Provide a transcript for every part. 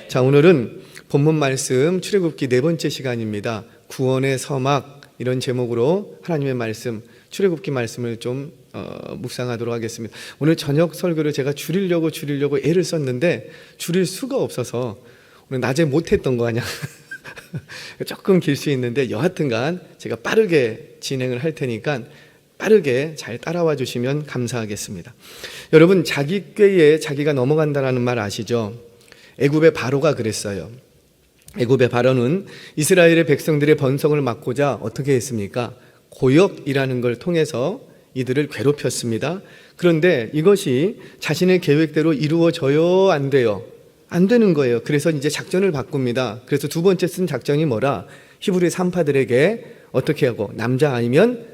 자, 오늘은 본문 말씀 출애굽기 4번째 시간입니다. 구원의 서막, 이런 제목으로 하나님의 말씀, 출애굽기 말씀을 좀 묵상하도록 하겠습니다. 오늘 저녁 설교를 제가 줄이려고 애를 썼는데 줄일 수가 없어서 오늘 낮에 못했던 거 아니야. 조금 길 수 있는데 여하튼간 제가 빠르게 진행을 할 테니까 빠르게 잘 따라와 주시면 감사하겠습니다. 여러분, 자기 꾀에 자기가 넘어간다라는 말 아시죠? 애굽의 바로가 그랬어요. 애굽의 바로는 이스라엘의 백성들의 번성을 막고자 어떻게 했습니까? 고역이라는 걸 통해서 이들을 괴롭혔습니다. 그런데 이것이 자신의 계획대로 이루어져요? 안 돼요? 안 되는 거예요. 그래서 이제 작전을 바꿉니다. 그래서 두 번째 쓴 작전이 뭐라? 히브리 산파들에게 어떻게 하고, 남자 아니면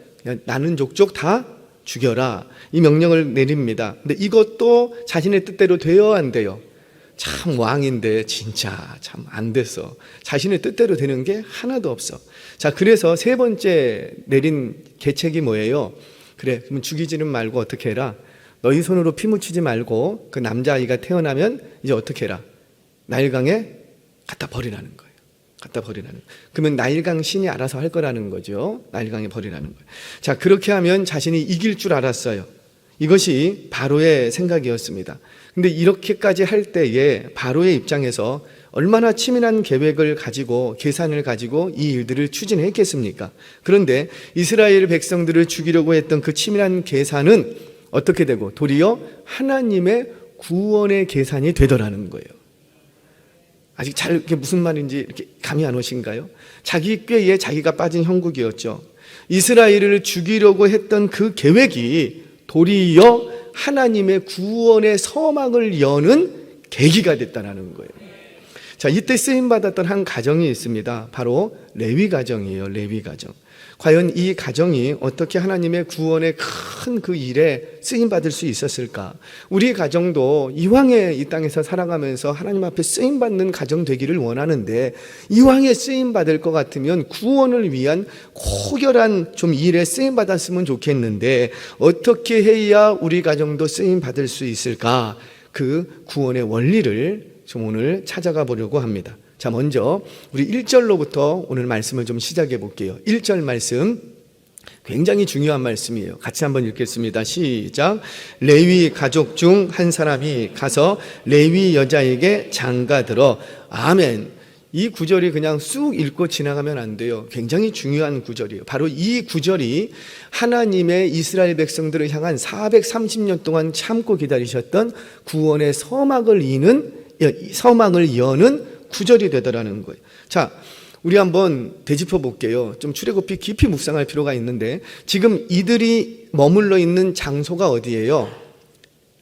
나는 족족 다 죽여라, 이 명령을 내립니다. 근데 이것도 자신의 뜻대로 돼요? 안 돼요? 참 왕인데 진짜 참 안 됐어. 자신의 뜻대로 되는 게 하나도 없어. 자, 그래서 세 번째 내린 계책이 뭐예요? 그래, 그러면 죽이지는 말고 어떻게 해라? 너희 손으로 피 묻히지 말고 그 남자아이가 태어나면 이제 어떻게 해라? 나일강에 갖다 버리라는 거예요. 갖다 버리라는 거예요. 그러면 나일강 신이 알아서 할 거라는 거죠. 나일강에 버리라는 거예요. 자, 그렇게 하면 자신이 이길 줄 알았어요. 이것이 바로의 생각이었습니다. 근데 이렇게까지 할 때에 바로의 입장에서 얼마나 치밀한 계획을 가지고, 계산을 가지고 이 일들을 추진했겠습니까? 그런데 이스라엘 백성들을 죽이려고 했던 그 치밀한 계산은 어떻게 되고, 도리어 하나님의 구원의 계산이 되더라는 거예요. 아직 잘 이게 무슨 말인지 이렇게 감이 안 오신가요? 자기 꾀에 자기가 빠진 형국이었죠. 이스라엘을 죽이려고 했던 그 계획이 도리어 하나님의 구원의 서막을 여는 계기가 됐다는 거예요. 자, 이때 쓰임받았던 한 가정이 있습니다. 바로 레위 가정이에요. 레위 가정. 과연 이 가정이 어떻게 하나님의 구원의 큰 그 일에 쓰임받을 수 있었을까? 우리 가정도 이왕에 이 땅에서 살아가면서 하나님 앞에 쓰임받는 가정 되기를 원하는데, 이왕에 쓰임받을 것 같으면 구원을 위한 고결한 좀 일에 쓰임받았으면 좋겠는데 어떻게 해야 우리 가정도 쓰임받을 수 있을까? 그 구원의 원리를 좀 오늘 찾아가 보려고 합니다. 자, 먼저 우리 1절로부터 오늘 말씀을 좀 시작해 볼게요. 1절 말씀 굉장히 중요한 말씀이에요. 같이 한번 읽겠습니다. 시작. 레위 가족 중 한 사람이 가서 레위 여자에게 장가들어. 아멘. 이 구절이 그냥 쑥 읽고 지나가면 안 돼요. 굉장히 중요한 구절이에요. 바로 이 구절이 하나님의 이스라엘 백성들을 향한 430년 동안 참고 기다리셨던 구원의 서막을 여는 구절이 되더라는 거예요. 자, 우리 한번 되짚어 볼게요. 좀 출애굽기 깊이 묵상할 필요가 있는데, 지금 이들이 머물러 있는 장소가 어디예요?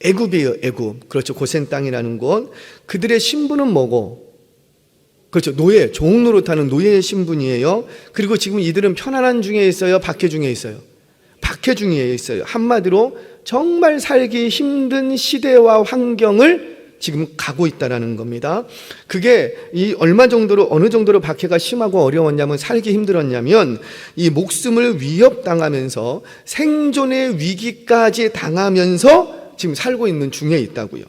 애굽이에요. 애굽. 그렇죠. 고센 땅이라는 곳. 그들의 신분은 뭐고? 그렇죠. 노예, 종 노릇하는 노예의 신분이에요. 그리고 지금 이들은 편안한 중에 있어요? 박해 중에 있어요? 박해 중에 있어요. 한마디로 정말 살기 힘든 시대와 환경을 지금 가고 있다라는 겁니다. 그게 어느 정도로 박해가 심하고 어려웠냐면, 살기 힘들었냐면, 이 목숨을 위협당하면서 생존의 위기까지 당하면서 지금 살고 있는 중에 있다고요.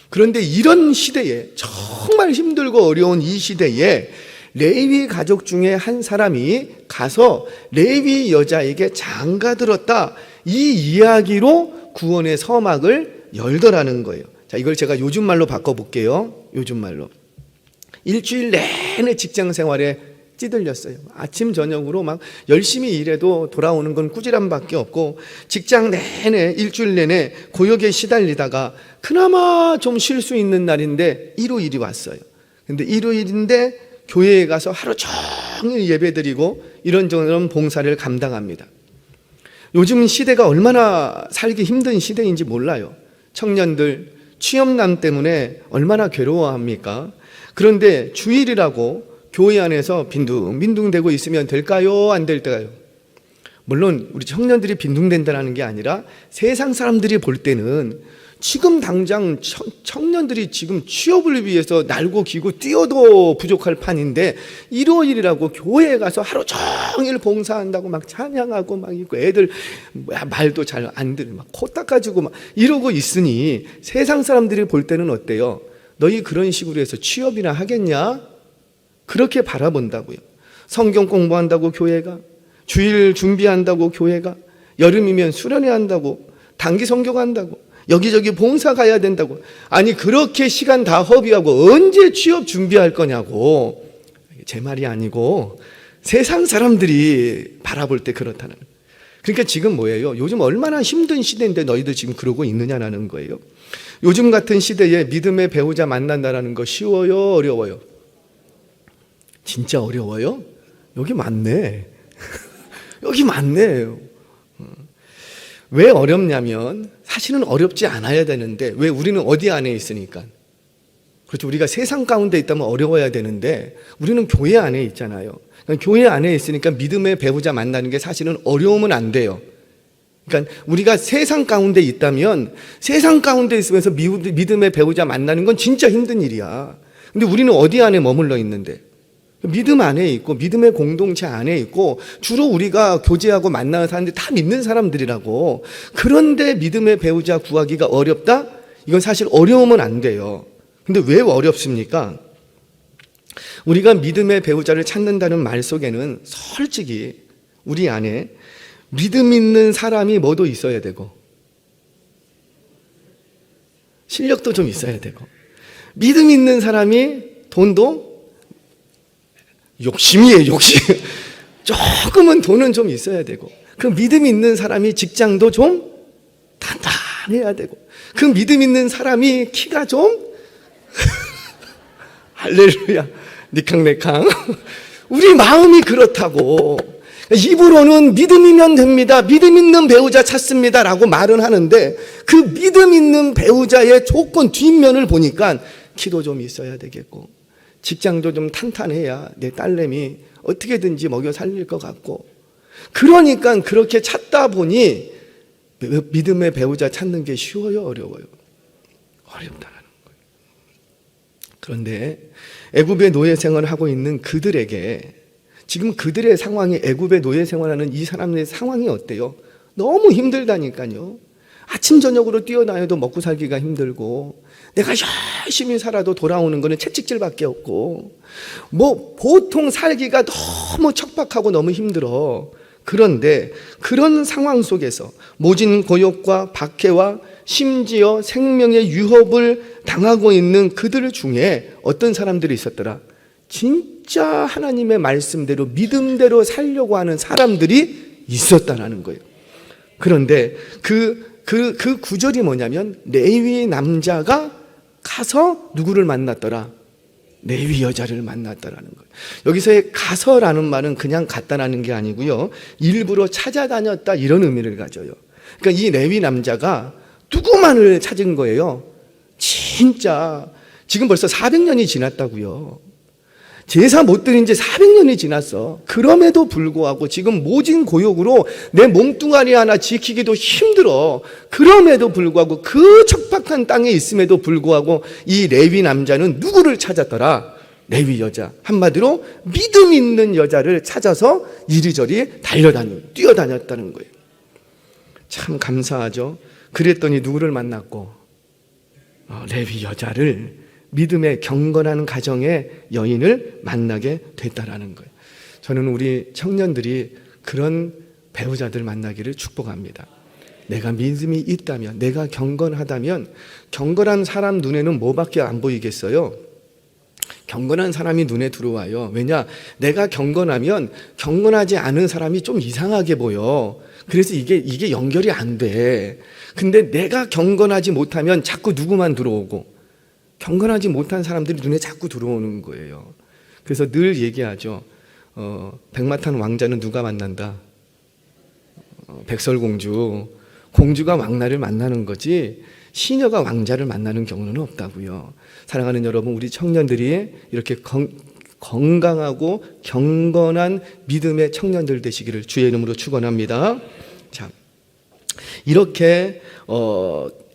그런데 이런 시대에, 정말 힘들고 어려운 이 시대에 레위 가족 중에 한 사람이 가서 레위 여자에게 장가들었다, 이 이야기로 구원의 서막을 열더라는 거예요. 자, 이걸 제가 요즘 말로 바꿔볼게요. 요즘 말로. 일주일 내내 직장 생활에 찌들렸어요. 아침 저녁으로 막 열심히 일해도 돌아오는 건 꾸지람밖에 없고, 직장 내내 일주일 내내 고역에 시달리다가 그나마 좀 쉴 수 있는 날인데 일요일이 왔어요. 근데 일요일인데 교회에 가서 하루 종일 예배드리고 이런저런 봉사를 감당합니다. 요즘 시대가 얼마나 살기 힘든 시대인지 몰라요. 청년들 취업난 때문에 얼마나 괴로워합니까? 그런데 주일이라고 교회 안에서 빈둥빈둥대고 있으면 될까요? 안 될까요? 물론 우리 청년들이 빈둥댄다는 게 아니라 세상 사람들이 볼 때는 지금 당장 청년들이 지금 취업을 위해서 날고 기고 뛰어도 부족할 판인데, 일요일이라고 교회에 가서 하루 종일 봉사한다고 막 찬양하고 막 있고, 애들 말도 잘 안 들고 막 코 닦아주고 막 이러고 있으니 세상 사람들이 볼 때는 어때요? 너희 그런 식으로 해서 취업이나 하겠냐? 그렇게 바라본다고요. 성경 공부한다고 교회가, 주일 준비한다고 교회가, 여름이면 수련회 한다고, 단기 선교 간다고, 여기저기 봉사 가야 된다고. 아니 그렇게 시간 다 허비하고 언제 취업 준비할 거냐고. 제 말이 아니고 세상 사람들이 바라볼 때 그렇다는. 그러니까 지금 뭐예요? 요즘 얼마나 힘든 시대인데 너희들 지금 그러고 있느냐라는 거예요. 요즘 같은 시대에 믿음의 배우자 만난다라는 거 쉬워요? 어려워요? 진짜 어려워요? 여기 맞네. 여기 맞네. 왜 어렵냐면 사실은 어렵지 않아야 되는데 왜 우리는 어디 안에 있으니까. 그렇죠. 우리가 세상 가운데 있다면 어려워야 되는데 우리는 교회 안에 있잖아요. 그러니까 교회 안에 있으니까 믿음의 배우자 만나는 게 사실은 어려우면 안 돼요. 그러니까 우리가 세상 가운데 있다면 세상 가운데 있으면서 믿음의 배우자 만나는 건 진짜 힘든 일이야. 근데 우리는 어디 안에 머물러 있는데? 믿음 안에 있고 믿음의 공동체 안에 있고 주로 우리가 교제하고 만나는 사람들이 다 믿는 사람들이라고. 그런데 믿음의 배우자 구하기가 어렵다? 이건 사실 어려우면 안 돼요. 근데 왜 어렵습니까? 우리가 믿음의 배우자를 찾는다는 말 속에는 솔직히 우리 안에 믿음 있는 사람이 뭐도 있어야 되고 실력도 좀 있어야 되고 믿음 있는 사람이 돈도 욕심이에요, 욕심. 조금은 돈은 좀 있어야 되고 그 믿음 있는 사람이 직장도 좀 단단해야 되고 그 믿음 있는 사람이 키가 좀 할렐루야 니캉네캉 우리 마음이 그렇다고. 입으로는 믿음이면 됩니다, 믿음 있는 배우자 찾습니다 라고 말은 하는데 그 믿음 있는 배우자의 조건 뒷면을 보니까 키도 좀 있어야 되겠고 직장도 좀 탄탄해야 내 딸내미 어떻게든지 먹여 살릴 것 같고. 그러니까 그렇게 찾다 보니 믿음의 배우자 찾는 게 쉬워요, 어려워요? 어렵다는 거예요. 그런데 애굽의 노예 생활을 하고 있는 그들에게 지금 그들의 상황이 애굽의 노예 생활하는 이 사람들의 상황이 어때요? 너무 힘들다니까요. 아침 저녁으로 뛰어다녀도 먹고 살기가 힘들고 내가 열심히 살아도 돌아오는 거는 채찍질밖에 없고 뭐 보통 살기가 너무 척박하고 너무 힘들어. 그런데 그런 상황 속에서 모진 고역과 박해와 심지어 생명의 위협을 당하고 있는 그들 중에 어떤 사람들이 있었더라? 진짜 하나님의 말씀대로 믿음대로 살려고 하는 사람들이 있었다라는 거예요. 그런데 그 구절이 뭐냐면 레위 남자가 가서 누구를 만났더라? 레위 여자를 만났다라는 거예요. 여기서의 가서라는 말은 그냥 갔다라는 게 아니고요, 일부러 찾아다녔다 이런 의미를 가져요. 그러니까 이 레위 남자가 누구만을 찾은 거예요? 진짜 지금 벌써 400년이 지났다고요. 제사 못 드린 지 400년이 지났어. 그럼에도 불구하고 지금 모진 고역으로 내 몸뚱아리 하나 지키기도 힘들어. 그럼에도 불구하고 그 척박한 땅에 있음에도 불구하고 이 레위 남자는 누구를 찾았더라? 레위 여자. 한마디로 믿음 있는 여자를 찾아서 이리저리 뛰어다녔다는 거예요. 참 감사하죠. 그랬더니 누구를 만났고? 레위 여자를, 믿음의 경건한 가정의 여인을 만나게 됐다라는 거예요. 저는 우리 청년들이 그런 배우자들 만나기를 축복합니다. 내가 믿음이 있다면, 내가 경건하다면, 경건한 사람 눈에는 뭐밖에 안 보이겠어요? 경건한 사람이 눈에 들어와요. 왜냐? 내가 경건하면 경건하지 않은 사람이 좀 이상하게 보여. 그래서 이게 연결이 안 돼. 근데 내가 경건하지 못하면 자꾸 누구만 들어오고 경건하지 못한 사람들이 눈에 자꾸 들어오는 거예요. 그래서 늘 얘기하죠. 백마탄 왕자는 누가 만난다? 백설공주. 공주가 왕나를 만나는 거지 시녀가 왕자를 만나는 경우는 없다고요. 사랑하는 여러분, 우리 청년들이 이렇게 건강하고 경건한 믿음의 청년들 되시기를 주의 이름으로 축원합니다. 자, 이렇게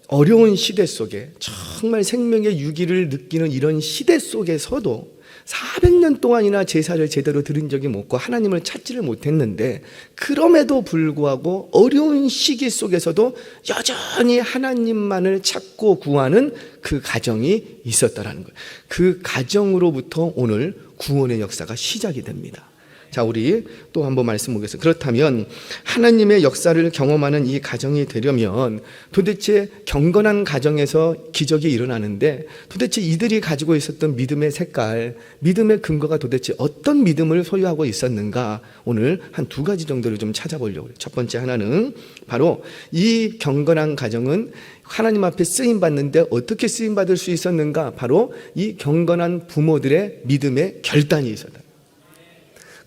어려운 시대 속에 정말 생명의 유기를 느끼는 이런 시대 속에서도 400년 동안이나 제사를 제대로 드린 적이 없고 하나님을 찾지를 못했는데, 그럼에도 불구하고 어려운 시기 속에서도 여전히 하나님만을 찾고 구하는 그 가정이 있었다라는 거예요. 그 가정으로부터 오늘 구원의 역사가 시작이 됩니다. 자, 우리 또 한번 말씀 보겠습니다. 그렇다면 하나님의 역사를 경험하는 이 가정이 되려면 도대체 경건한 가정에서 기적이 일어나는데, 도대체 이들이 가지고 있었던 믿음의 색깔, 믿음의 근거가 도대체 어떤 믿음을 소유하고 있었는가, 오늘 한 두 가지 정도를 좀 찾아보려고 해요. 첫 번째 하나는 바로 이 경건한 가정은 하나님 앞에 쓰임받는데 어떻게 쓰임받을 수 있었는가, 바로 이 경건한 부모들의 믿음의 결단이 있었다.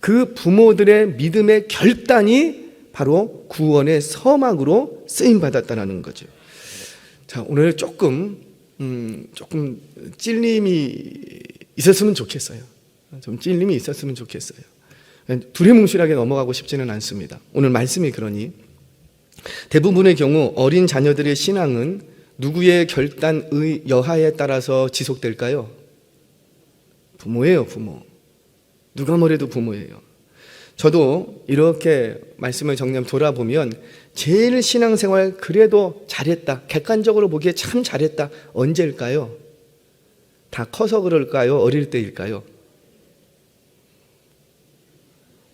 그 부모들의 믿음의 결단이 바로 구원의 서막으로 쓰임받았다는 거죠. 자, 오늘 조금 찔림이 있었으면 좋겠어요. 좀 찔림이 있었으면 좋겠어요. 두리뭉실하게 넘어가고 싶지는 않습니다. 오늘 말씀이 그러니 대부분의 경우 어린 자녀들의 신앙은 누구의 결단의 여하에 따라서 지속될까요? 부모예요, 부모. 누가 뭐래도 부모예요. 저도 이렇게 말씀을 정리하면 돌아보면 제일 신앙생활 그래도 잘했다, 객관적으로 보기에 참 잘했다, 언제일까요? 다 커서 그럴까요? 어릴 때일까요?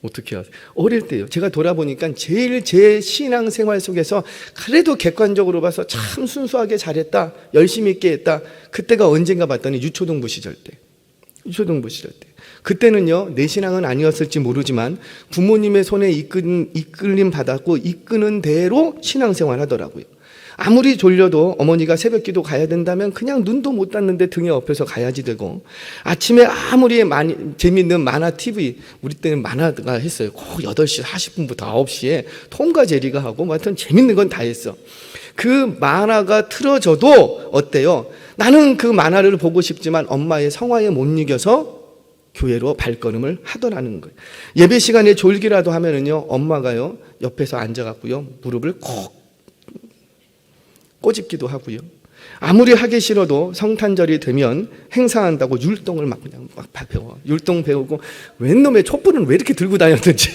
어떻게 하세요? 어릴 때요. 제가 돌아보니까 제일 제 신앙생활 속에서 그래도 객관적으로 봐서 참 순수하게 잘했다, 열심히 있게 했다, 그때가 언젠가 봤더니 유초등부 시절 때. 그때는요, 내 신앙은 아니었을지 모르지만 부모님의 손에 이끌림 받았고 이끄는 대로 신앙생활 하더라고요. 아무리 졸려도 어머니가 새벽기도 가야 된다면 그냥 눈도 못 떴는데 등에 업혀서 가야지 되고, 아침에 아무리 재밌는 만화 TV, 우리 때는 만화가 했어요. 꼭 8시 40분부터 9시에 톰과 제리가 하고 하여튼 재밌는 건 다 했어. 그 만화가 틀어져도 어때요? 나는 그 만화를 보고 싶지만 엄마의 성화에 못 이겨서 교회로 발걸음을 하더라는 거예요. 예배 시간에 졸기라도 하면은요, 엄마가요 옆에서 앉아갖고요 무릎을 콕 꼬집기도 하고요. 아무리 하기 싫어도 성탄절이 되면 행사한다고 율동을 그냥 배워. 율동 배우고 웬놈의 촛불은 왜 이렇게 들고 다녔는지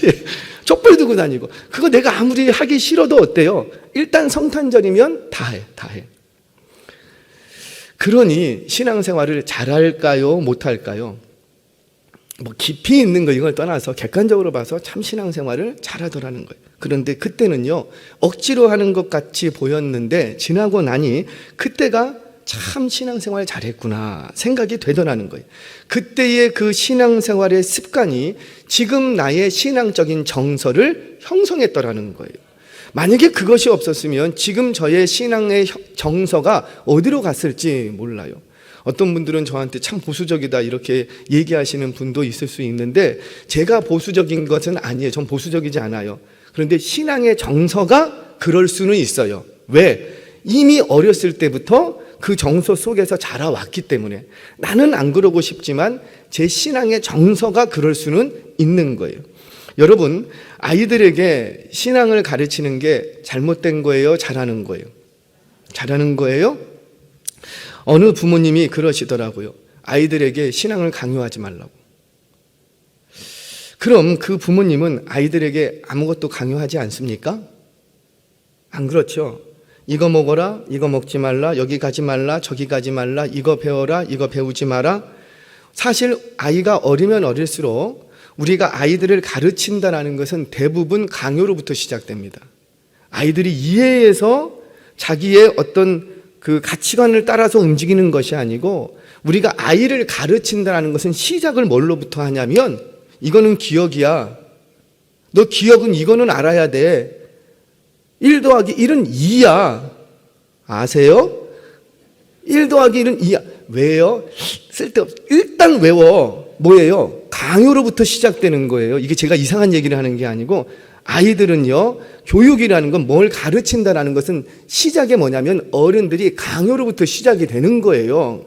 촛불 들고 다니고, 그거 내가 아무리 하기 싫어도 어때요? 일단 성탄절이면 다 해. 그러니 신앙생활을 잘할까요? 못할까요? 뭐 깊이 있는 거 이걸 떠나서 객관적으로 봐서 참 신앙생활을 잘하더라는 거예요. 그런데 그때는요, 억지로 하는 것 같이 보였는데 지나고 나니 그때가 참 신앙생활 잘했구나 생각이 되더라는 거예요. 그때의 그 신앙생활의 습관이 지금 나의 신앙적인 정서를 형성했더라는 거예요. 만약에 그것이 없었으면 지금 저의 신앙의 정서가 어디로 갔을지 몰라요. 어떤 분들은 저한테 참 보수적이다 이렇게 얘기하시는 분도 있을 수 있는데, 제가 보수적인 것은 아니에요. 전 보수적이지 않아요. 그런데 신앙의 정서가 그럴 수는 있어요. 왜? 이미 어렸을 때부터 그 정서 속에서 자라왔기 때문에. 나는 안 그러고 싶지만 제 신앙의 정서가 그럴 수는 있는 거예요. 여러분, 아이들에게 신앙을 가르치는 게 잘못된 거예요? 잘하는 거예요? 잘하는 거예요? 어느 부모님이 그러시더라고요. 아이들에게 신앙을 강요하지 말라고. 그럼 그 부모님은 아이들에게 아무것도 강요하지 않습니까? 안 그렇죠? 이거 먹어라, 이거 먹지 말라, 여기 가지 말라, 저기 가지 말라, 이거 배워라, 이거 배우지 마라. 사실 아이가 어리면 어릴수록 우리가 아이들을 가르친다는 것은 대부분 강요로부터 시작됩니다. 아이들이 이해해서 자기의 어떤 그 가치관을 따라서 움직이는 것이 아니고, 우리가 아이를 가르친다는 것은 시작을 뭘로부터 하냐면, 이거는 기억이야. 너 기억은 이거는 알아야 돼. 1 더하기 1은 2야. 아세요? 1 더하기 1은 2야. 왜요? 쓸데없어. 일단 외워. 뭐예요? 강요로부터 시작되는 거예요. 이게 제가 이상한 얘기를 하는 게 아니고, 아이들은요, 교육이라는 건 뭘 가르친다라는 것은 시작이 뭐냐면 어른들이 강요로부터 시작이 되는 거예요.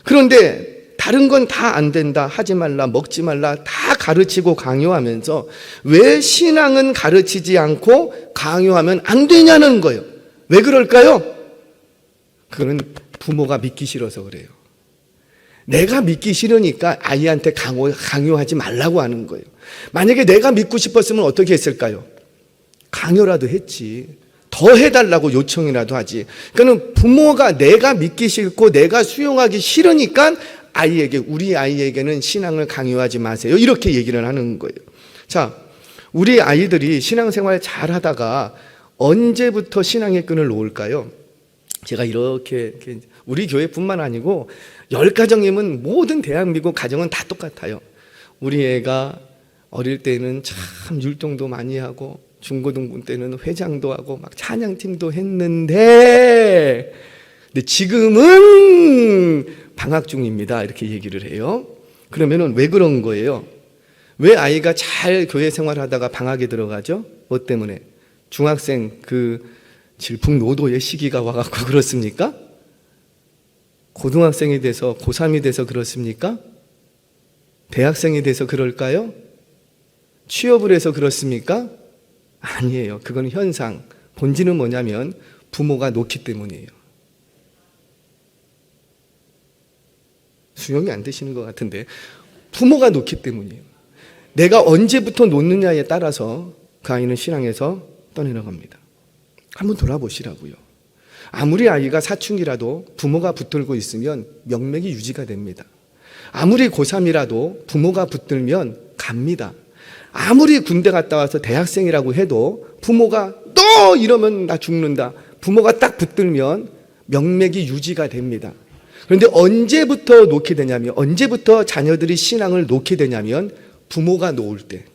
그런데 다른 건 다 안 된다, 하지 말라, 먹지 말라 다 가르치고 강요하면서 왜 신앙은 가르치지 않고 강요하면 안 되냐는 거예요. 왜 그럴까요? 그건 부모가 믿기 싫어서 그래요. 내가 믿기 싫으니까 아이한테 강요하지 말라고 하는 거예요. 만약에 내가 믿고 싶었으면 어떻게 했을까요? 강요라도 했지. 더 해달라고 요청이라도 하지. 그러니까 부모가 내가 믿기 싫고 내가 수용하기 싫으니까 우리 아이에게는 신앙을 강요하지 마세요. 이렇게 얘기를 하는 거예요. 자, 우리 아이들이 신앙생활 잘 하다가 언제부터 신앙의 끈을 놓을까요? 제가 이렇게 우리 교회뿐만 아니고 10가정이면 모든 대한민국 가정은 다 똑같아요. 우리 애가 어릴 때는 참 율동도 많이 하고 중고등부 때는 회장도 하고 막 찬양팀도 했는데 근데 지금은 방학 중입니다. 이렇게 얘기를 해요. 그러면은 왜 그런 거예요? 왜 아이가 잘 교회 생활하다가 방학에 들어가죠? 뭐 때문에? 중학생 질풍노도의 시기가 와갖고 그렇습니까? 고등학생이 돼서 고3이 돼서 그렇습니까? 대학생이 돼서 그럴까요? 취업을 해서 그렇습니까? 아니에요. 그건 현상. 본질은 뭐냐면 부모가 놓기 때문이에요. 수용이 안 되시는 것 같은데 부모가 놓기 때문이에요. 내가 언제부터 놓느냐에 따라서 그 아이는 신앙에서 떠내려갑니다. 한번 돌아보시라고요. 아무리 아이가 사춘기라도 부모가 붙들고 있으면 명맥이 유지가 됩니다. 아무리 고3이라도 부모가 붙들면 갑니다. 아무리 군대 갔다 와서 대학생이라고 해도 부모가 너 이러면 나 죽는다. 부모가 딱 붙들면 명맥이 유지가 됩니다. 그런데 언제부터 놓게 되냐면, 언제부터 자녀들이 신앙을 놓게 되냐면 부모가 놓을 때,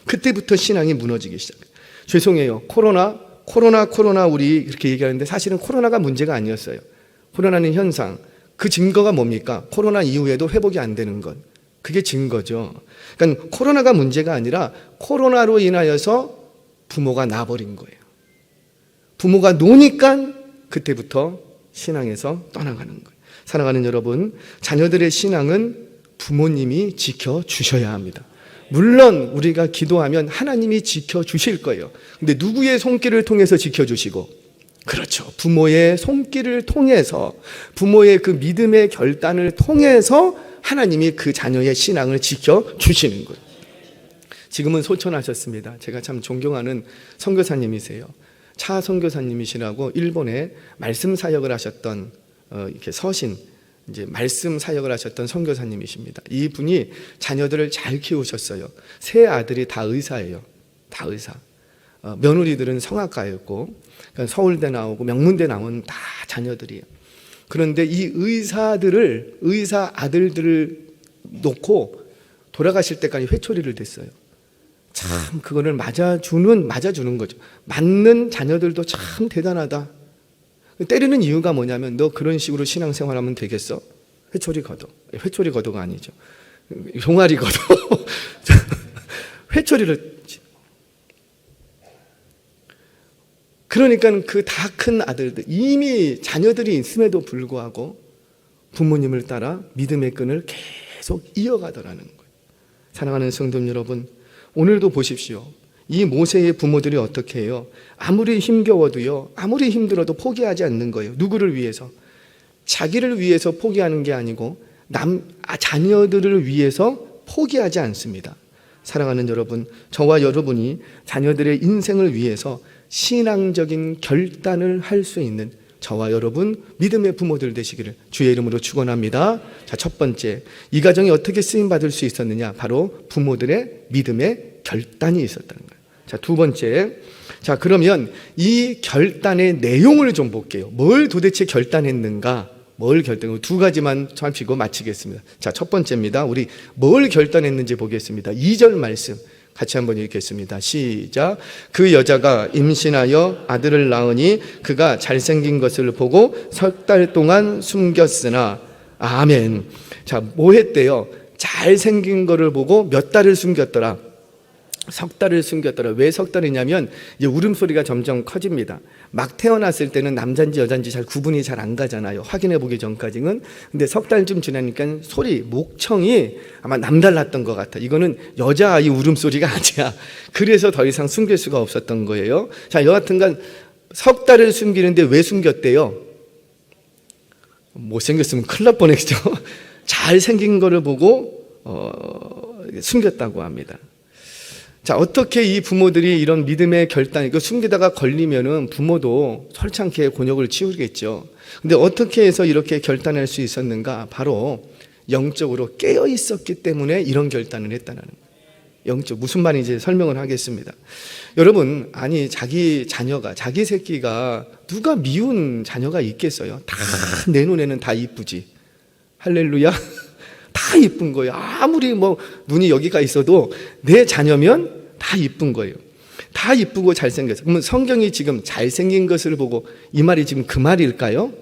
그때부터 신앙이 무너지기 시작해요. 죄송해요. 코로나 우리 그렇게 얘기하는데 사실은 코로나가 문제가 아니었어요. 코로나는 현상. 그 증거가 뭡니까? 코로나 이후에도 회복이 안 되는 것. 그게 증거죠. 그러니까 코로나가 문제가 아니라 코로나로 인하여서 부모가 나버린 거예요. 부모가 노니까 그때부터 신앙에서 떠나가는 거예요. 사랑하는 여러분, 자녀들의 신앙은 부모님이 지켜주셔야 합니다. 물론 우리가 기도하면 하나님이 지켜주실 거예요. 근데 누구의 손길을 통해서 지켜주시고? 그렇죠. 부모의 손길을 통해서, 부모의 그 믿음의 결단을 통해서 하나님이 그 자녀의 신앙을 지켜주시는 거예요. 지금은 소천하셨습니다. 제가 참 존경하는 선교사님이세요. 차 선교사님이시라고 일본에 말씀 사역을 하셨던 이렇게 서신, 이제 말씀 사역을 하셨던 선교사님이십니다. 이분이 자녀들을 잘 키우셨어요. 세 아들이 다 의사예요. 다 의사. 며느리들은 성악가였고, 그러니까 서울대 나오고 명문대 나온 다 자녀들이에요. 그런데 이 의사 아들들을 놓고 돌아가실 때까지 회초리를 댔어요. 참 그거를 맞아주는 거죠. 맞는 자녀들도 참 대단하다. 때리는 이유가 뭐냐면 너 그런 식으로 신앙생활하면 되겠어? 회초리 걷어가 아니죠. 종아리 걷어. 회초리를. 그러니까 그 다 큰 아들들, 이미 자녀들이 있음에도 불구하고 부모님을 따라 믿음의 끈을 계속 이어가더라는 거예요. 사랑하는 성도 여러분, 오늘도 보십시오. 이 모세의 부모들이 어떻게 해요? 아무리 힘겨워도요, 아무리 힘들어도 포기하지 않는 거예요. 누구를 위해서? 자기를 위해서 포기하는 게 아니고 자녀들을 위해서 포기하지 않습니다. 사랑하는 여러분, 저와 여러분이 자녀들의 인생을 위해서 신앙적인 결단을 할 수 있는 저와 여러분 믿음의 부모들 되시기를 주의 이름으로 축원합니다. 자, 첫 번째, 이 가정이 어떻게 쓰임 받을 수 있었느냐? 바로 부모들의 믿음의 결단이 있었다는 거예요. 자, 두 번째, 자 그러면 이 결단의 내용을 좀 볼게요. 뭘 도대체 결단했는가? 두 가지만 살피고 마치겠습니다. 자, 첫 번째입니다. 우리 뭘 결단했는지 보겠습니다. 2절 말씀 같이 한번 읽겠습니다. 시작. 그 여자가 임신하여 아들을 낳으니 그가 잘생긴 것을 보고 석 달 동안 숨겼으나. 아멘. 자, 뭐 했대요? 잘생긴 거를 보고 몇 달을 숨겼더라? 석 달을 숨겼더라. 왜 석 달이냐면 이제 울음소리가 점점 커집니다. 막 태어났을 때는 남자인지 여자인지 잘 구분이 잘 안 가잖아요. 확인해 보기 전까지는. 근데 석 달쯤 지나니까 목청이 아마 남달랐던 것 같아. 이거는 여자아이 울음소리가 아니야. 그래서 더 이상 숨길 수가 없었던 거예요. 자, 여하튼간 석 달을 숨기는데 왜 숨겼대요? 못생겼으면 큰일 날 뻔했죠. 잘생긴 거를 보고 숨겼다고 합니다. 자, 어떻게 이 부모들이 이런 믿음의 결단, 이거 숨기다가 걸리면은 부모도 솔창게 곤욕을 치르겠죠. 근데 어떻게 해서 이렇게 결단할 수 있었는가? 바로 영적으로 깨어 있었기 때문에 이런 결단을 했다는 거예요. 영적, 무슨 말인지 설명을 하겠습니다. 여러분, 아니, 자기 자녀가, 자기 새끼가 누가 미운 자녀가 있겠어요? 다 내 눈에는 다 이쁘지. 할렐루야. 다 이쁜 거예요. 아무리 뭐 눈이 여기가 있어도 내 자녀면 다 이쁜 거예요. 다 이쁘고 잘생겼어요. 그러면 성경이 지금 잘생긴 것을 보고 이 말이 지금 그 말일까요?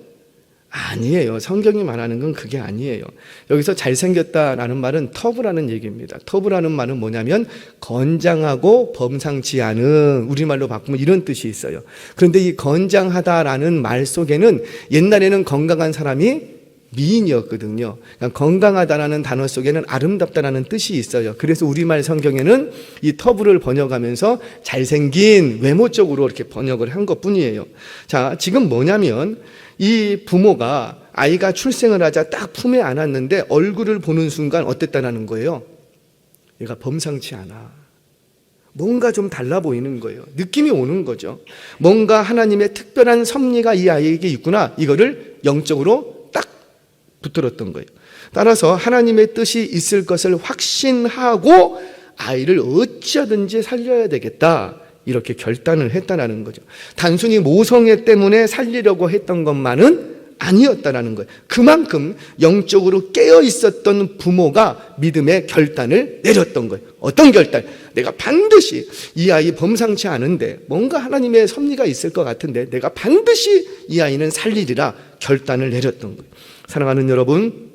아니에요. 성경이 말하는 건 그게 아니에요. 여기서 잘생겼다라는 말은 터부라는 얘기입니다. 터부라는 말은 뭐냐면 건장하고 범상치 않은, 우리말로 바꾸면 이런 뜻이 있어요. 그런데 이 건장하다라는 말 속에는 옛날에는 건강한 사람이 미인이었거든요. 그러니까 건강하다라는 단어 속에는 아름답다라는 뜻이 있어요. 그래서 우리말 성경에는 이 터부를 번역하면서 잘생긴 외모적으로 이렇게 번역을 한 것뿐이에요. 자, 지금 뭐냐면 이 부모가 아이가 출생을 하자 딱 품에 안았는데 얼굴을 보는 순간 어땠다라는 거예요? 얘가 범상치 않아. 뭔가 좀 달라 보이는 거예요. 느낌이 오는 거죠. 뭔가 하나님의 특별한 섭리가 이 아이에게 있구나. 이거를 영적으로 붙들었던 거예요. 따라서 하나님의 뜻이 있을 것을 확신하고 아이를 어찌하든지 살려야 되겠다, 이렇게 결단을 했다는 거죠. 단순히 모성애 때문에 살리려고 했던 것만은 아니었다는 거예요. 그만큼 영적으로 깨어 있었던 부모가 믿음의 결단을 내렸던 거예요. 어떤 결단? 내가 반드시 이 아이 범상치 않은데 뭔가 하나님의 섭리가 있을 것 같은데 내가 반드시 이 아이는 살리리라 결단을 내렸던 거예요. 사랑하는 여러분,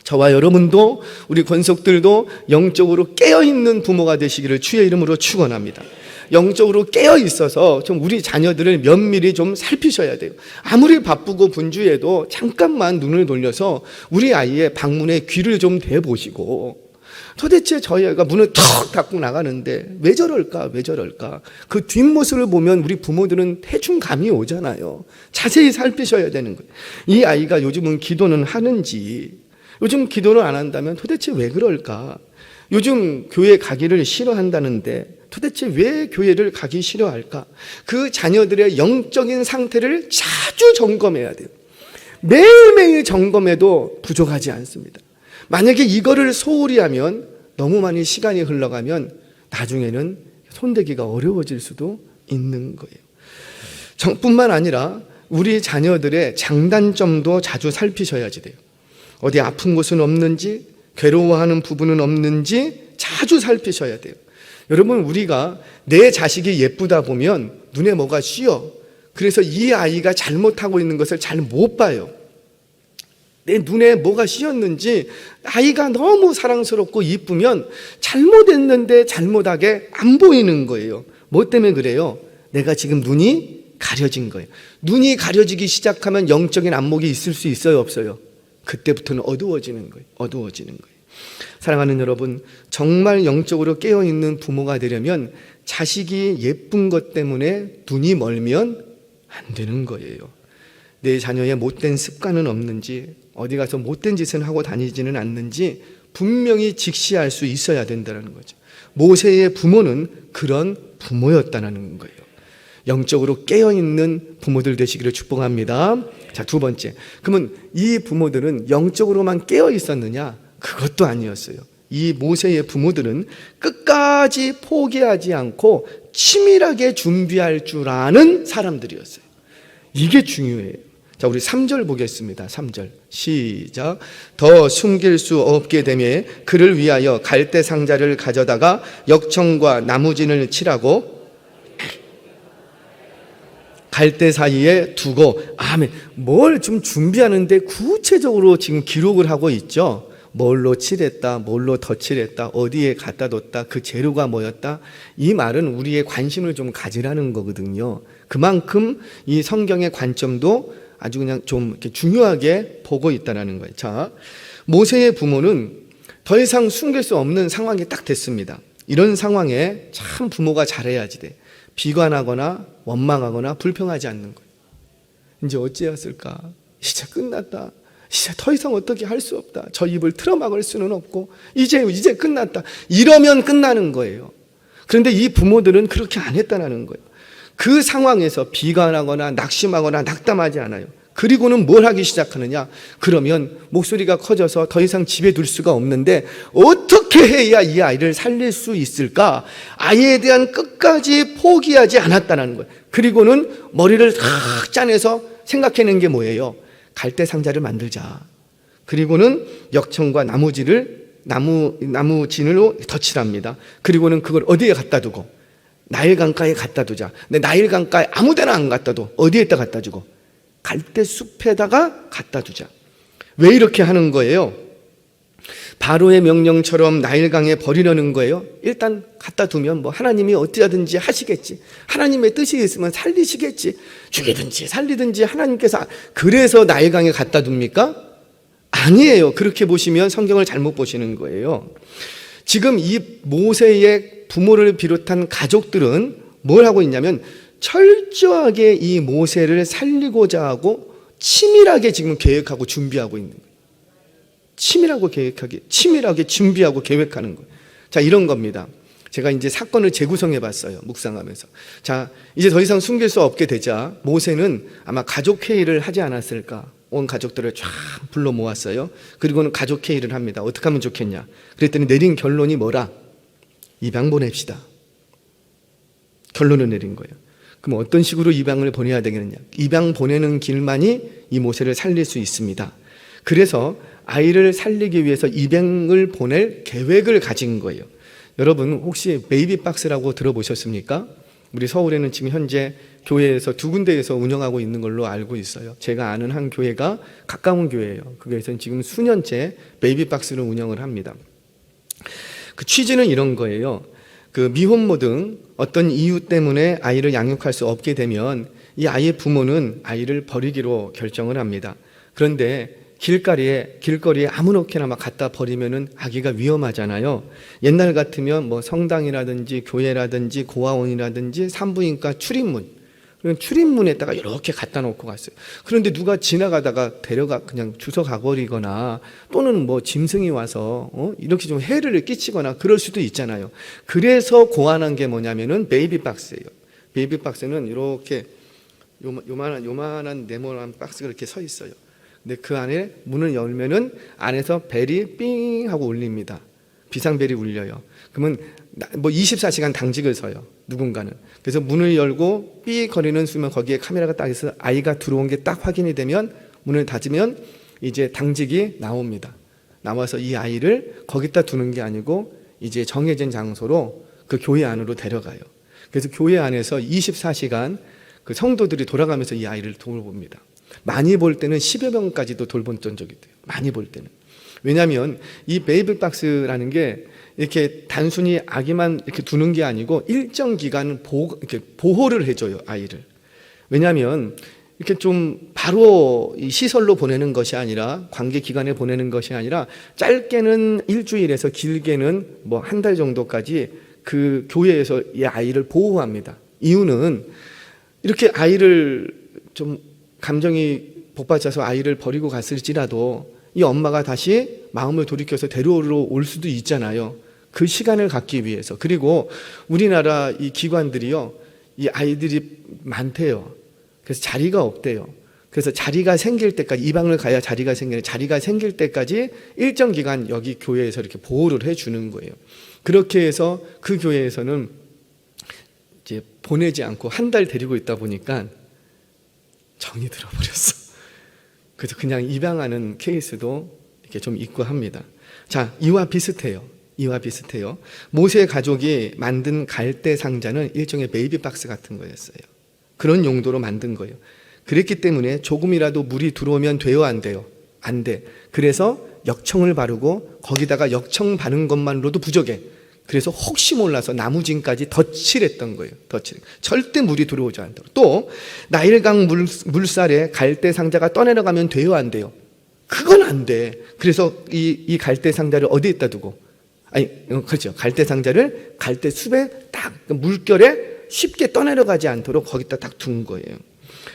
저와 여러분도, 우리 권속들도 영적으로 깨어있는 부모가 되시기를 주의 이름으로 축원합니다. 영적으로 깨어 있어서 좀 우리 자녀들을 면밀히 좀 살피셔야 돼요. 아무리 바쁘고 분주해도 잠깐만 눈을 돌려서 우리 아이의 방문에 귀를 좀 대보시고, 도대체 저희 아이가 문을 턱 닫고 나가는데 왜 저럴까, 왜 저럴까? 그 뒷모습을 보면 우리 부모들은 대충 감이 오잖아요. 자세히 살피셔야 되는 거예요. 이 아이가 요즘은 기도는 하는지, 요즘 기도를 안 한다면 도대체 왜 그럴까? 요즘 교회 가기를 싫어한다는데 도대체 왜 교회를 가기 싫어할까? 그 자녀들의 영적인 상태를 자주 점검해야 돼요. 매일매일 점검해도 부족하지 않습니다. 만약에 이거를 소홀히 하면, 너무 많이 시간이 흘러가면 나중에는 손대기가 어려워질 수도 있는 거예요. 뿐만 아니라 우리 자녀들의 장단점도 자주 살피셔야지 돼요. 어디 아픈 곳은 없는지, 괴로워하는 부분은 없는지 자주 살피셔야 돼요. 여러분, 우리가 내 자식이 예쁘다 보면 눈에 뭐가 씌어. 그래서 이 아이가 잘못하고 있는 것을 잘 못 봐요. 내 눈에 뭐가 씌었는지, 아이가 너무 사랑스럽고 이쁘면 잘못했는데 잘못하게 안 보이는 거예요. 뭐 때문에 그래요? 내가 지금 눈이 가려진 거예요. 눈이 가려지기 시작하면 영적인 안목이 있을 수 있어요, 없어요? 그때부터는 어두워지는 거예요. 어두워지는 거예요. 사랑하는 여러분, 정말 영적으로 깨어있는 부모가 되려면 자식이 예쁜 것 때문에 눈이 멀면 안 되는 거예요. 내 자녀의 못된 습관은 없는지, 어디 가서 못된 짓은 하고 다니지는 않는지 분명히 직시할 수 있어야 된다는 거죠. 모세의 부모는 그런 부모였다는 거예요. 영적으로 깨어있는 부모들 되시기를 축복합니다. 자, 두 번째, 그러면 이 부모들은 영적으로만 깨어 있었느냐? 그것도 아니었어요. 이 모세의 부모들은 끝까지 포기하지 않고 치밀하게 준비할 줄 아는 사람들이었어요. 이게 중요해요. 자, 우리 3절 보겠습니다. 3절 시작. 더 숨길 수 없게 되며 그를 위하여 갈대 상자를 가져다가 역청과 나무진을 칠하고 갈대 사이에 두고. 아멘. 뭘 좀 준비하는데 구체적으로 지금 기록을 하고 있죠. 뭘로 칠했다, 뭘로 덧칠했다, 어디에 갖다 뒀다, 그 재료가 뭐였다. 이 말은 우리의 관심을 좀 가지라는 거거든요. 그만큼 이 성경의 관점도 아주 그냥 좀 이렇게 중요하게 보고 있다는 거예요. 자, 모세의 부모는 더 이상 숨길 수 없는 상황이 딱 됐습니다. 이런 상황에 참 부모가 잘해야지 돼. 비관하거나 원망하거나 불평하지 않는 거예요. 이제 어찌했을까? 이제 끝났다. 이제 더 이상 어떻게 할 수 없다. 저 입을 틀어막을 수는 없고 이제 끝났다. 이러면 끝나는 거예요. 그런데 이 부모들은 그렇게 안 했다는 거예요. 그 상황에서 비관하거나 낙심하거나 낙담하지 않아요. 그리고는 뭘 하기 시작하느냐? 그러면 목소리가 커져서 더 이상 집에 둘 수가 없는데 어떻게 해야 이 아이를 살릴 수 있을까? 아이에 대한 끝까지 포기하지 않았다는 거예요. 그리고는 머리를 탁 짜내서 생각해낸 게 뭐예요? 갈대 상자를 만들자. 그리고는 역청과 나무진으로 덧칠합니다. 그리고는 그걸 어디에 갖다 두고? 나일강가에 갖다 두자. 근데 나일강가에 아무 데나 안 갖다 둬. 어디에다 갖다 주고? 갈대숲에다가 갖다 두자. 왜 이렇게 하는 거예요? 바로의 명령처럼 나일강에 버리려는 거예요. 일단 갖다 두면 뭐 하나님이 어찌하든지 하시겠지. 하나님의 뜻이 있으면 살리시겠지. 죽이든지 살리든지 하나님께서. 그래서 나일강에 갖다 둡니까? 아니에요. 그렇게 보시면 성경을 잘못 보시는 거예요. 지금 이 모세의 부모를 비롯한 가족들은 뭘 하고 있냐면 철저하게 이 모세를 살리고자 하고 치밀하게 지금 계획하고 준비하고 있는 거예요. 치밀하게 준비하고 계획하는 거예요. 자, 이런 겁니다. 제가 이제 사건을 재구성해 봤어요. 묵상하면서. 자, 이제 더 이상 숨길 수 없게 되자 모세는 아마 가족 회의를 하지 않았을까? 온 가족들을 쫙 불러 모았어요. 그리고는 가족 회의를 합니다. 어떻게 하면 좋겠냐? 그랬더니 내린 결론이 뭐라? 입양 보냅시다. 결론을 내린 거예요. 그럼 어떤 식으로 입양을 보내야 되겠느냐? 입양 보내는 길만이 이 모세를 살릴 수 있습니다. 그래서 아이를 살리기 위해서 입양을 보낼 계획을 가진 거예요. 여러분 혹시 베이비박스라고 들어보셨습니까? 우리 서울에는 지금 현재 교회에서 2군데에서 운영하고 있는 걸로 알고 있어요. 제가 아는 한 교회가 가까운 교회예요. 거기에서는 지금 수년째 베이비박스를 운영을 합니다. 그 취지는 이런 거예요. 그 미혼모 등 어떤 이유 때문에 아이를 양육할 수 없게 되면 이 아이의 부모는 아이를 버리기로 결정을 합니다. 그런데 길거리에 아무렇게나 막 갖다 버리면은 아기가 위험하잖아요. 옛날 같으면 뭐 성당이라든지 교회라든지 고아원이라든지 산부인과 출입문에다가 이렇게 갖다 놓고 갔어요. 그런데 누가 지나가다가 데려가 그냥 주워 가버리거나 또는 뭐 짐승이 와서 이렇게 좀 해를 끼치거나 그럴 수도 있잖아요. 그래서 고안한 게 뭐냐면은 베이비박스예요. 베이비박스는 이렇게 요만한 네모난 박스가 이렇게 서 있어요. 근데 그 안에 문을 열면은 안에서 벨이 삥 하고 울립니다. 비상벨이 울려요. 그러면 뭐 24시간 당직을 서요. 누군가는. 그래서 문을 열고 삐 거리는 순간 거기에 카메라가 딱 있어서 아이가 들어온 게 딱 확인이 되면 문을 닫으면 이제 당직이 나옵니다. 나와서 이 아이를 거기다 두는 게 아니고 이제 정해진 장소로 그 교회 안으로 데려가요. 그래서 교회 안에서 24시간 그 성도들이 돌아가면서 이 아이를 돌봅니다. 많이 볼 때는 10여 명까지도 돌본 적이 돼요. 많이 볼 때는. 왜냐하면 이 베이비박스라는 게 이렇게 단순히 아기만 이렇게 두는 게 아니고 일정 기간 이렇게 보호를 해줘요, 아이를. 왜냐하면 이렇게 좀 바로 이 시설로 보내는 것이 아니라 관계 기관에 보내는 것이 아니라 짧게는 일주일에서 길게는 뭐 한 달 정도까지 그 교회에서 이 아이를 보호합니다. 이유는 이렇게 아이를 좀 감정이 복받쳐서 아이를 버리고 갔을지라도 이 엄마가 다시 마음을 돌이켜서 데려오러 올 수도 있잖아요. 그 시간을 갖기 위해서. 그리고 우리나라 이 기관들이요, 이 아이들이 많대요. 그래서 자리가 없대요. 그래서 자리가 생길 때까지, 입양을 가야 자리가 생길 때까지 일정 기간 여기 교회에서 이렇게 보호를 해주는 거예요. 그렇게 해서 그 교회에서는 이제 보내지 않고 한 달 데리고 있다 보니까 정이 들어버렸어. 그래서 그냥 입양하는 케이스도 이렇게 좀 있고 합니다. 자, 이와 비슷해요. 모세 가족이 만든 갈대 상자는 일종의 베이비박스 같은 거였어요. 그런 용도로 만든 거예요. 그랬기 때문에 조금이라도 물이 들어오면 돼요, 안 돼요? 안 돼. 그래서 역청을 바르고 거기다가 역청 바른 것만으로도 부족해. 그래서 혹시 몰라서 나무진까지 덧칠했던 거예요. 절대 물이 들어오지 않도록. 또 나일강 물살에 갈대 상자가 떠내려가면 돼요, 안 돼요? 그건 안 돼. 그래서 이 갈대 상자를 어디에다 두고? 그렇죠. 갈대 상자를 갈대 숲에 딱 물결에 쉽게 떠내려가지 않도록 거기다 딱 둔 거예요.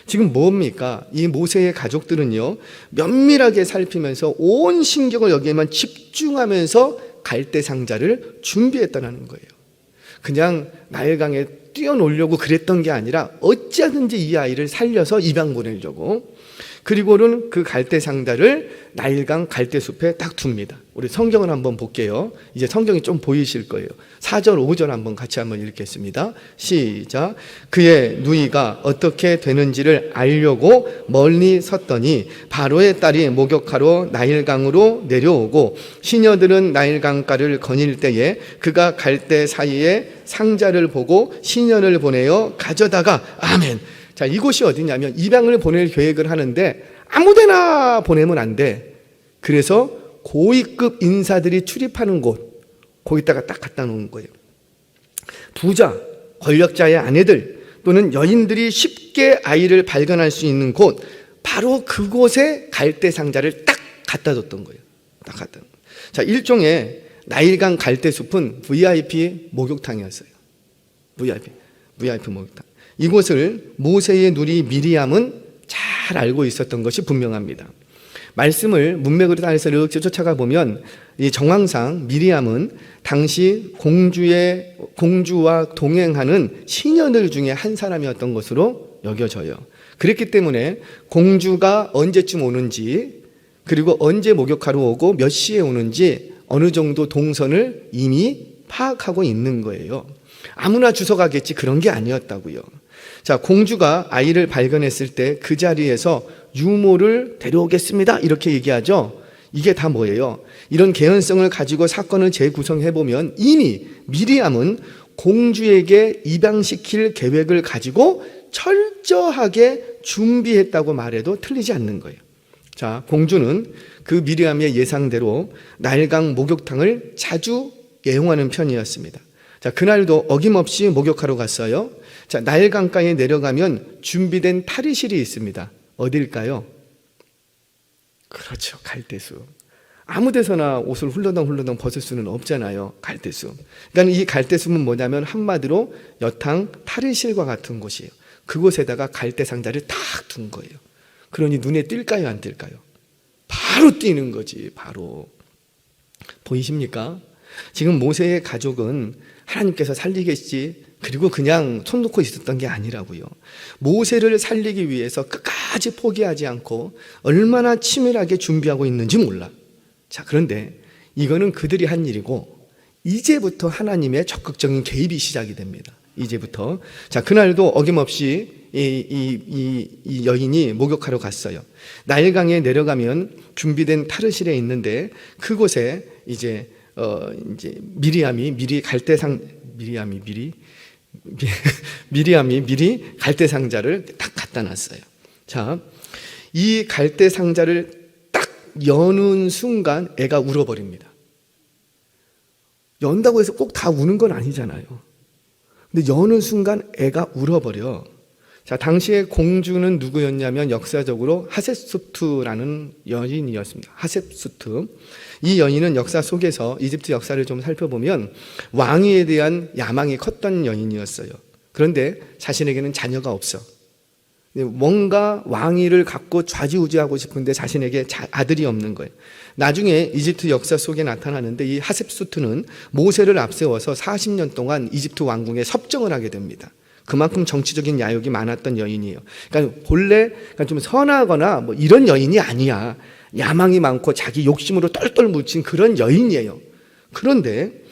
지금 뭡니까? 이 모세의 가족들은요, 면밀하게 살피면서 온 신경을 여기에만 집중하면서 갈대 상자를 준비했다는 거예요. 그냥 나일강에 뛰어놀려고 그랬던 게 아니라 어찌하든지 이 아이를 살려서 입양 보내려고. 그리고는 그 갈대 상자를 나일강 갈대숲에 딱 둡니다. 우리 성경을 한번 볼게요. 이제 성경이 좀 보이실 거예요. 4절 5절 한번 같이 한번 읽겠습니다. 시작. 그의 누이가 어떻게 되는지를 알려고 멀리 섰더니 바로의 딸이 목욕하러 나일강으로 내려오고 시녀들은 나일강가를 거닐 때에 그가 갈대 사이에 상자를 보고 시녀를 보내어 가져다가 아멘. 자, 이곳이 어디냐면 입양을 보낼 계획을 하는데 아무데나 보내면 안 돼. 그래서 고위급 인사들이 출입하는 곳, 거기다가 딱 갖다 놓은 거예요. 부자, 권력자의 아내들 또는 여인들이 쉽게 아이를 발견할 수 있는 곳, 바로 그곳에 갈대 상자를 딱 갖다 뒀던 거예요. 딱 갖다. 자, 일종의 나일강 갈대숲은 VIP 목욕탕이었어요. VIP 목욕탕. 이곳을 모세의 누리 미리암은 잘 알고 있었던 것이 분명합니다. 말씀을 문맥으로 따라서 이렇게 쫓아가 보면 이 정황상 미리암은 당시 공주와 동행하는 시녀들 중에 한 사람이었던 것으로 여겨져요. 그랬기 때문에 공주가 언제쯤 오는지, 그리고 언제 목욕하러 오고 몇 시에 오는지 어느 정도 동선을 이미 파악하고 있는 거예요. 아무나 주워 가겠지 그런 게 아니었다고요. 자, 공주가 아이를 발견했을 때 그 자리에서 유모를 데려오겠습니다 이렇게 얘기하죠. 이게 다 뭐예요? 이런 개연성을 가지고 사건을 재구성해보면 이미 미리암은 공주에게 입양시킬 계획을 가지고 철저하게 준비했다고 말해도 틀리지 않는 거예요. 자, 공주는 그 미리암의 예상대로 나일강 목욕탕을 자주 애용하는 편이었습니다. 자, 그날도 어김없이 목욕하러 갔어요. 자, 나일강가에 내려가면 준비된 탈의실이 있습니다. 어딜까요? 그렇죠, 갈대숲. 아무 데서나 옷을 훌러덩 벗을 수는 없잖아요. 갈대숲. 그러니까 이 갈대숲은 뭐냐면 한마디로 여탕 탈의실과 같은 곳이에요. 그곳에다가 갈대 상자를 탁 둔 거예요. 그러니 눈에 띌까요, 안 띌까요? 바로 띄는 거지, 바로. 보이십니까? 지금 모세의 가족은 하나님께서 살리겠지, 그리고 그냥 손 놓고 있었던 게 아니라고요. 모세를 살리기 위해서 끝까지 포기하지 않고 얼마나 치밀하게 준비하고 있는지 몰라. 자, 그런데 이거는 그들이 한 일이고 이제부터 하나님의 적극적인 개입이 시작이 됩니다. 이제부터. 자, 그날도 어김없이 이 여인이 목욕하러 갔어요. 나일강에 내려가면 준비된 탈의실에 있는데 그곳에 이제 미리암이 미리 갈대 상자를 딱 갖다 놨어요. 자, 이 갈대 상자를 딱 여는 순간 애가 울어버립니다. 연다고 해서 꼭 다 우는 건 아니잖아요. 근데 여는 순간 애가 울어버려. 자, 당시에 공주는 누구였냐면 역사적으로 하셉수트라는 여인이었습니다. 하셉수트. 이 여인은 역사 속에서 이집트 역사를 좀 살펴보면 왕위에 대한 야망이 컸던 여인이었어요. 그런데 자신에게는 자녀가 없어. 뭔가 왕위를 갖고 좌지우지하고 싶은데 자신에게 아들이 없는 거예요. 나중에 이집트 역사 속에 나타나는데 이 하셉수트는 모세를 앞세워서 40년 동안 이집트 왕궁에 섭정을 하게 됩니다. 그만큼 정치적인 야욕이 많았던 여인이에요. 그러니까 본래 좀 선하거나 뭐 이런 여인이 아니야. 야망이 많고 자기 욕심으로 똘똘 묻힌 그런 여인이에요. 그런데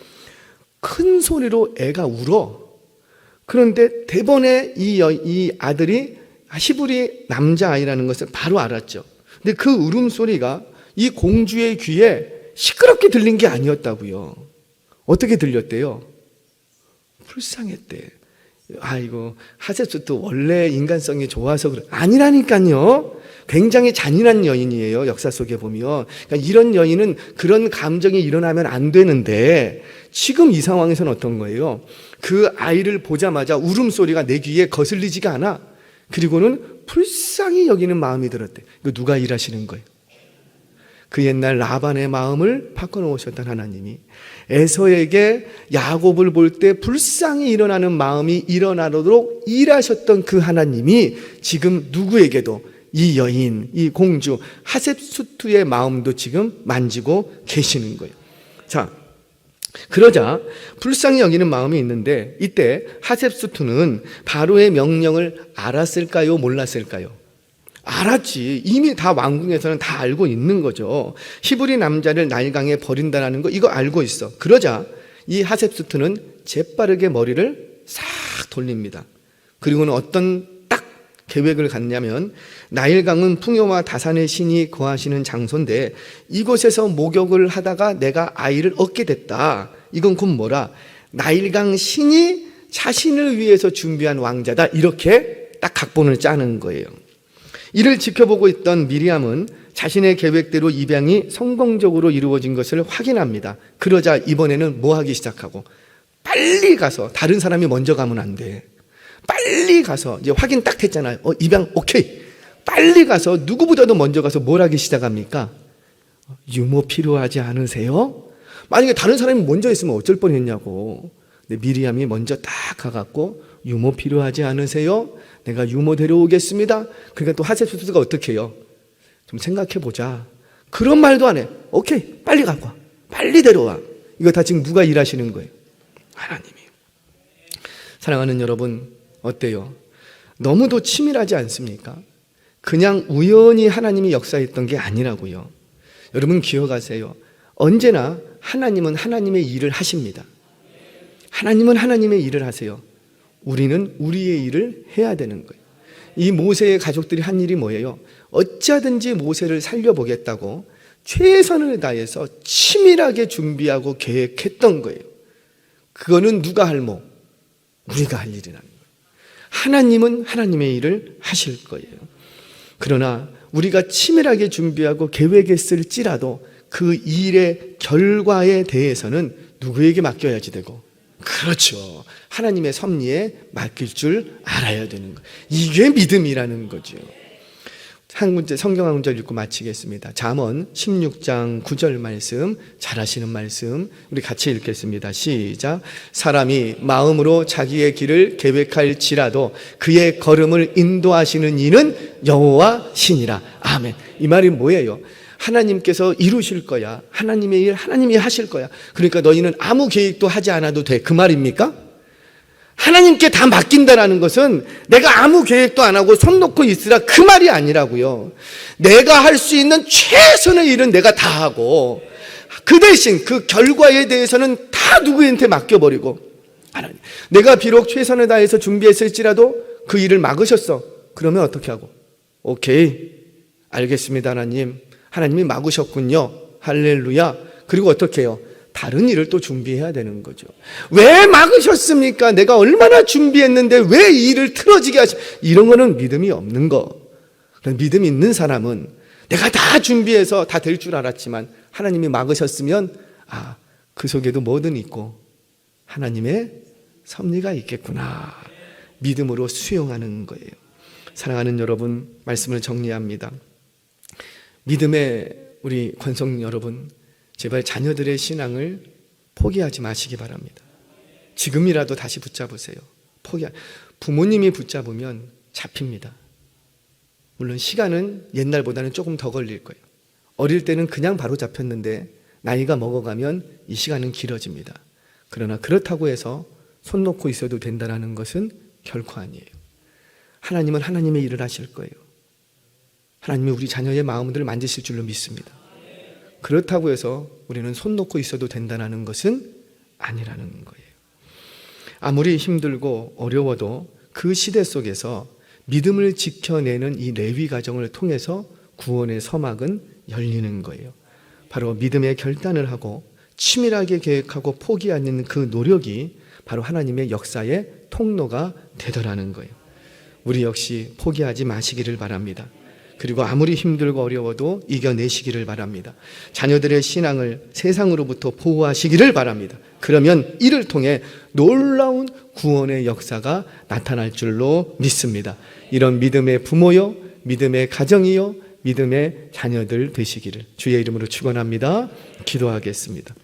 큰 소리로 애가 울어. 그런데 대번에 이 아들이 히브리 남자아이라는 것을 바로 알았죠. 근데 그 울음소리가 이 공주의 귀에 시끄럽게 들린 게 아니었다고요. 어떻게 들렸대요? 불쌍했대. 아이고, 하셉수트 원래 인간성이 좋아서 그래. 아니라니까요. 굉장히 잔인한 여인이에요. 역사 속에 보면. 그러니까 이런 여인은 그런 감정이 일어나면 안 되는데 지금 이 상황에서는 어떤 거예요? 그 아이를 보자마자 울음소리가 내 귀에 거슬리지가 않아. 그리고는 불쌍히 여기는 마음이 들었대. 이거 누가 일하시는 거예요? 그 옛날 라반의 마음을 바꿔놓으셨던 하나님이 에서에게 야곱을 볼 때 불쌍히 일어나는 마음이 일어나도록 일하셨던 그 하나님이 지금 누구에게도 이 여인, 이 공주 하셉수투의 마음도 지금 만지고 계시는 거예요. 자, 그러자 불쌍히 여기는 마음이 있는데 이때 하셉수투는 바로의 명령을 알았을까요? 몰랐을까요? 알았지. 이미 다 왕궁에서는 다 알고 있는 거죠. 히브리 남자를 나일강에 버린다는 거 이거 알고 있어. 그러자 이 하셉수투는 재빠르게 머리를 싹 돌립니다. 그리고는 어떤 딱 계획을 갖냐면 나일강은 풍요와 다산의 신이 거하시는 장소인데 이곳에서 목욕을 하다가 내가 아이를 얻게 됐다. 이건 곧 뭐라? 나일강 신이 자신을 위해서 준비한 왕자다. 이렇게 딱 각본을 짜는 거예요. 이를 지켜보고 있던 미리암은 자신의 계획대로 입양이 성공적으로 이루어진 것을 확인합니다. 그러자 이번에는 뭐 하기 시작하고 빨리 가서, 다른 사람이 먼저 가면 안 돼. 빨리 가서 이제 확인 딱 했잖아요. 입양 오케이. 빨리 가서 누구보다도 먼저 가서 뭘 하기 시작합니까? 유모 필요하지 않으세요? 만약에 다른 사람이 먼저 했으면 어쩔 뻔했냐고. 근데 미리암이 먼저 딱 가갖고 유모 필요하지 않으세요? 내가 유모 데려오겠습니다. 그러니까 또 하셉수투가 어떻게 해요? 좀 생각해보자. 그런 말도 안 해. 오케이, 빨리 갖고 와. 빨리 데려와. 이거 다 지금 누가 일하시는 거예요? 하나님이. 사랑하는 여러분, 어때요? 너무도 치밀하지 않습니까? 그냥 우연히 하나님이 역사했던 게 아니라고요. 여러분 기억하세요. 언제나 하나님은 하나님의 일을 하십니다. 하나님은 하나님의 일을 하세요. 우리는 우리의 일을 해야 되는 거예요. 이 모세의 가족들이 한 일이 뭐예요? 어찌하든지 모세를 살려보겠다고 최선을 다해서 치밀하게 준비하고 계획했던 거예요. 그거는 누가 할 목? 우리가 할 일이라는 거예요. 하나님은 하나님의 일을 하실 거예요. 그러나 우리가 치밀하게 준비하고 계획했을지라도 그 일의 결과에 대해서는 누구에게 맡겨야지 되고, 그렇죠, 하나님의 섭리에 맡길 줄 알아야 되는 거예요. 이게 믿음이라는 거죠. 한 문제, 성경 한 문절 읽고 마치겠습니다. 잠언 16장 9절 말씀, 잘 아시는 말씀 우리 같이 읽겠습니다. 시작. 사람이 마음으로 자기의 길을 계획할지라도 그의 걸음을 인도하시는 이는 여호와 신이라. 아멘. 이 말이 뭐예요? 하나님께서 이루실 거야. 하나님의 일 하나님이 하실 거야. 그러니까 너희는 아무 계획도 하지 않아도 돼. 그 말입니까? 하나님께 다 맡긴다라는 것은 내가 아무 계획도 안 하고 손 놓고 있으라 그 말이 아니라고요. 내가 할 수 있는 최선의 일은 내가 다 하고 그 대신 그 결과에 대해서는 다 누구한테 맡겨버리고, 하나님, 내가 비록 최선을 다해서 준비했을지라도 그 일을 막으셨어. 그러면 어떻게 하고? 오케이, 알겠습니다. 하나님이 막으셨군요. 할렐루야. 그리고 어떻게 해요? 다른 일을 또 준비해야 되는 거죠. 왜 막으셨습니까? 내가 얼마나 준비했는데 왜 이 일을 틀어지게 이런 거는 믿음이 없는 거. 믿음이 있는 사람은 내가 다 준비해서 다 될 줄 알았지만 하나님이 막으셨으면 그 속에도 뭐든 있고 하나님의 섭리가 있겠구나. 믿음으로 수용하는 거예요. 사랑하는 여러분, 말씀을 정리합니다. 믿음의 우리 권성 여러분, 제발 자녀들의 신앙을 포기하지 마시기 바랍니다. 지금이라도 다시 붙잡으세요. 부모님이 붙잡으면 잡힙니다. 물론 시간은 옛날보다는 조금 더 걸릴 거예요. 어릴 때는 그냥 바로 잡혔는데 나이가 먹어가면 이 시간은 길어집니다. 그러나 그렇다고 해서 손 놓고 있어도 된다는 것은 결코 아니에요. 하나님은 하나님의 일을 하실 거예요. 하나님이 우리 자녀의 마음들을 만지실 줄로 믿습니다. 그렇다고 해서 우리는 손 놓고 있어도 된다는 것은 아니라는 거예요. 아무리 힘들고 어려워도 그 시대 속에서 믿음을 지켜내는 이 레위 가정을 통해서 구원의 서막은 열리는 거예요. 바로 믿음의 결단을 하고 치밀하게 계획하고 포기하는 그 노력이 바로 하나님의 역사의 통로가 되더라는 거예요. 우리 역시 포기하지 마시기를 바랍니다. 그리고 아무리 힘들고 어려워도 이겨내시기를 바랍니다. 자녀들의 신앙을 세상으로부터 보호하시기를 바랍니다. 그러면 이를 통해 놀라운 구원의 역사가 나타날 줄로 믿습니다. 이런 믿음의 부모요, 믿음의 가정이요, 믿음의 자녀들 되시기를 주의 이름으로 축원합니다. 기도하겠습니다.